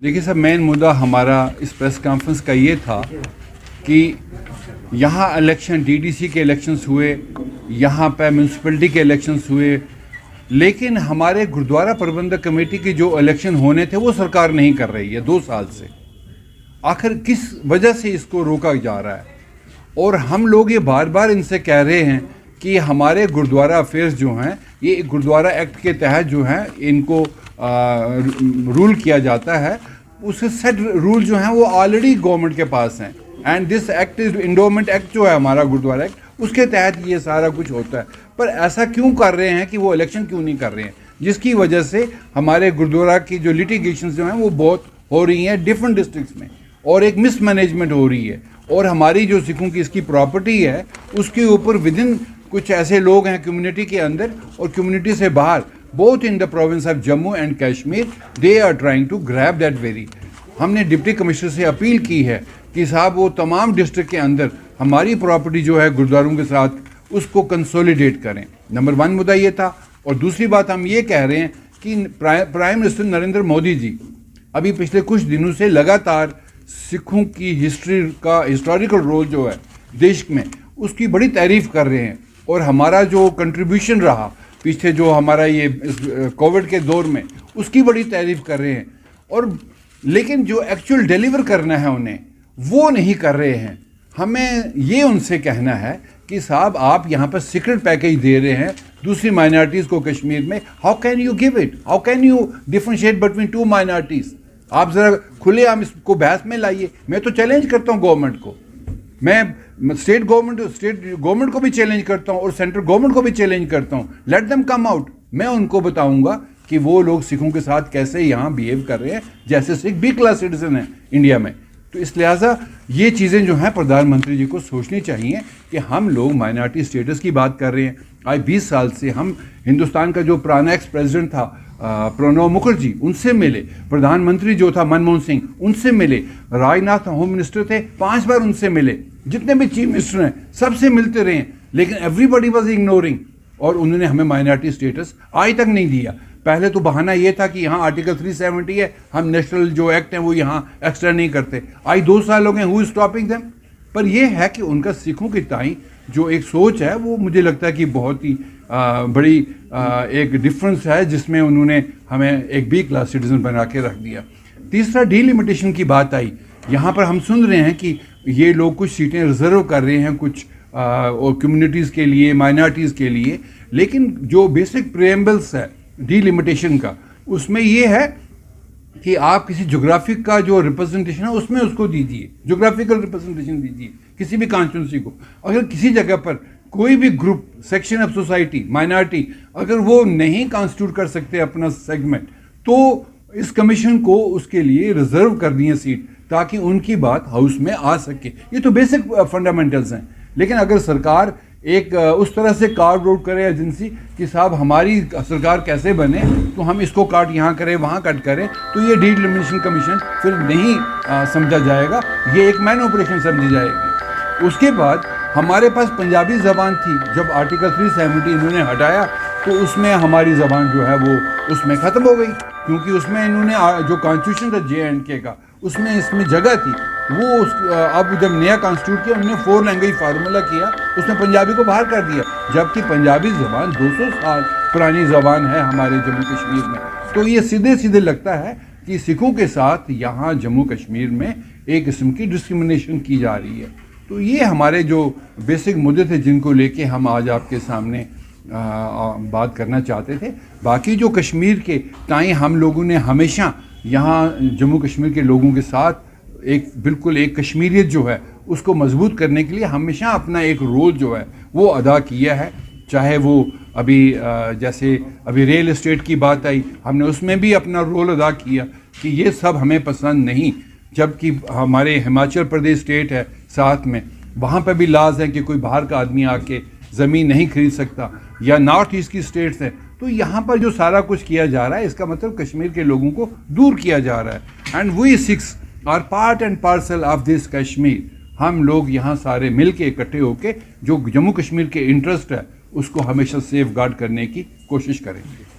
देखिए sir, main मुद्दा हमारा इस प्रेस कॉन्फ्रेंस का ये था कि यहाँ इलेक्शन डीडीसी के इलेक्शंस हुए, यहाँ पे म्यूनसिपलिटी के इलेक्शंस हुए, लेकिन हमारे गुरुद्वारा प्रबंधक कमेटी के जो इलेक्शन होने थे वो सरकार नहीं कर रही है 2 साल से। आखिर किस वजह से इसको रोका जा रहा है? और हम लोग ये बार बार इनसे कह रहे हैं कि हमारे गुरुद्वारा अफेयर्स जो हैं, ये गुरुद्वारा एक्ट के तहत जो हैं इनको रूल किया जाता है। उसके सेट रूल जो हैं वो ऑलरेडी गवर्नमेंट के पास हैं। And this act is endowment act जो है हमारा गुरुद्वारा एक्ट, उसके तहत ये सारा कुछ होता है। पर ऐसा क्यों कर रहे हैं कि वो इलेक्शन क्यों नहीं कर रहे हैं, जिसकी वजह से हमारे गुरुद्वारा की जो लिटिगेशन जो हैं वो बहुत हो रही हैं डिफरेंट डिस्ट्रिक्ट्स में, और एक मिसमैनेजमेंट हो रही है। और हमारी जो सिखों की इसकी प्रॉपर्टी है उसके ऊपर विदिन कुछ ऐसे लोग हैं कम्युनिटी के अंदर और कम्युनिटी से बाहर, both in the province of Jammu and Kashmir, they are trying to grab that very. हमने डिप्टी कमिश्नर से अपील की है कि साहब वो तमाम डिस्ट्रिक्ट के अंदर हमारी प्रॉपर्टी जो है गुरुद्वारों के साथ उसको कंसोलिडेट करें। नंबर 1 मुद्दा ये था। और दूसरी बात हम ये कह रहे हैं कि प्राइम मिनिस्टर नरेंद्र मोदी जी अभी पिछले कुछ दिनों से लगातार सिखों की हिस्ट्री का हिस्टोरिकल रोल जो है देश में उसकी बड़ी तारीफ कर रहे हैं। और हमारा जो कंट्रीब्यूशन रहा पीछे जो हमारा ये कोविड के दौर में, उसकी बड़ी तारीफ कर रहे हैं। और लेकिन जो एक्चुअल डिलीवर करना है उन्हें वो नहीं कर रहे हैं। हमें ये उनसे कहना है कि साहब आप यहाँ पर सीक्रेट पैकेज दे रहे हैं दूसरी माइनॉरिटीज़ को कश्मीर में, how can you give it, how can you differentiate between 2 minorities? आप ज़रा खुलेआम इसको बहस में लाइए। मैं तो चैलेंज करता हूँ गवर्नमेंट को, मैं स्टेट गवर्नमेंट को भी चैलेंज करता हूँ और सेंट्रल गवर्नमेंट को भी चैलेंज करता हूँ। Let them come out. मैं उनको बताऊंगा कि वो लोग सिखों के साथ कैसे यहाँ बिहेव कर रहे हैं जैसे सिख बी क्लास सिटीजन है इंडिया में। तो इस लिहाजा ये चीज़ें जो हैं प्रधानमंत्री जी को सोचनी चाहिए कि हम लोग माइनॉरिटी स्टेटस की बात कर रहे हैं। आज 20 साल से हम हिंदुस्तान का जो पुराना एक्स प्रेसिडेंट था प्रणब मुखर्जी, उनसे मिले, प्रधानमंत्री जो था मनमोहन सिंह, उनसे मिले, राजनाथ होम मिनिस्टर थे 5 बार उनसे मिले, जितने भी चीफ मिनिस्टर हैं सबसे मिलते रहे, लेकिन एवरीबडी वाज इग्नोरिंग। और उन्होंने हमें माइनॉरिटी स्टेटस आज तक नहीं दिया। पहले तो बहाना ये था कि यहाँ आर्टिकल 370 है, हम नेशनल जो एक्ट है वो यहाँ एक्स्ट्रा नहीं करते। आज 2 साल हो गए, हु इज स्टॉपिंग देम? पर यह है कि उनका सिखों की ताई जो एक सोच है वो मुझे लगता है कि बहुत ही बड़ी एक डिफरेंस है, जिसमें उन्होंने हमें एक बी क्लास सिटीजन बना के रख दिया। तीसरा, डीलिमिटेशन की बात आई। यहाँ पर हम सुन रहे हैं कि ये लोग कुछ सीटें रिजर्व कर रहे हैं कुछ और कम्युनिटीज़ के लिए, माइनॉरिटीज़ के लिए, लेकिन जो बेसिक प्रेम्बल्स है डीलिमिटेशन का, उसमें ये है कि आप किसी जोग्राफिक का जो रिप्रेजेंटेशन है उसमें उसको दीजिए, जोग्राफिकल रिप्रेजेंटेशन दीजिए किसी भी कॉन्स्टिट्यूंसी को। अगर किसी जगह पर कोई भी group, section of society, minority, अगर वो नहीं कॉन्स्टिट्यूट कर सकते अपना सेगमेंट, तो इस कमीशन को उसके लिए रिजर्व कर दिए सीट ताकि उनकी बात हाउस में आ सके। ये तो बेसिक फंडामेंटल्स हैं। लेकिन अगर सरकार एक उस तरह से कार्ड आउट करे एजेंसी कि साहब हमारी सरकार कैसे बने, तो हम इसको काट यहाँ करें वहाँ कट करें, तो ये डीलिमिटेशन कमीशन फिर नहीं समझा जाएगा, ये एक मैन ऑपरेशन समझी जाएगी। उसके बाद हमारे पास पंजाबी ज़बान थी, जब आर्टिकल 370 इन्होंने हटाया तो उसमें हमारी ज़बान जो है वो उसमें ख़त्म हो गई, क्योंकि उसमें इन्होंने जो कॉन्स्टिट्यूशन था J&K का, उसमें इसमें जगह थी। वो अब जब नया कॉन्स्टिट्यूट किया उन्होंने 4 लैंग्वेज फार्मूला किया, उसने पंजाबी को बाहर कर दिया, जबकि पंजाबी ज़बान 200 साल पुरानी ज़बान है हमारे जम्मू कश्मीर में। तो ये सीधे सीधे लगता है कि सिखों के साथ यहाँ जम्मू कश्मीर में एक किस्म की डिस्क्रिमिनेशन की जा रही है। तो ये हमारे जो बेसिक मुद्दे थे जिनको लेके हम आज आपके सामने बात करना चाहते थे। बाकी जो कश्मीर के ताई हम लोगों ने हमेशा यहाँ जम्मू कश्मीर के लोगों के साथ एक बिल्कुल एक कश्मीरियत जो है उसको मजबूत करने के लिए हमेशा अपना एक रोल जो है वो अदा किया है। चाहे वो अभी जैसे अभी रियल एस्टेट की बात आई, हमने उसमें भी अपना रोल अदा किया कि ये सब हमें पसंद नहीं, जबकि हमारे हिमाचल प्रदेश स्टेट है साथ में, वहाँ पर भी लाज है कि कोई बाहर का आदमी आके ज़मीन नहीं खरीद सकता, या नॉर्थ ईस्ट की स्टेट्स हैं। तो यहाँ पर जो सारा कुछ किया जा रहा है इसका मतलब कश्मीर के लोगों को दूर किया जा रहा है। And we six are part and parcel of this Kashmir. हम लोग यहाँ सारे मिल के इकट्ठे होके जो जम्मू कश्मीर के इंटरेस्ट है उसको हमेशा सेफ गार्ड करने की कोशिश करेंगे।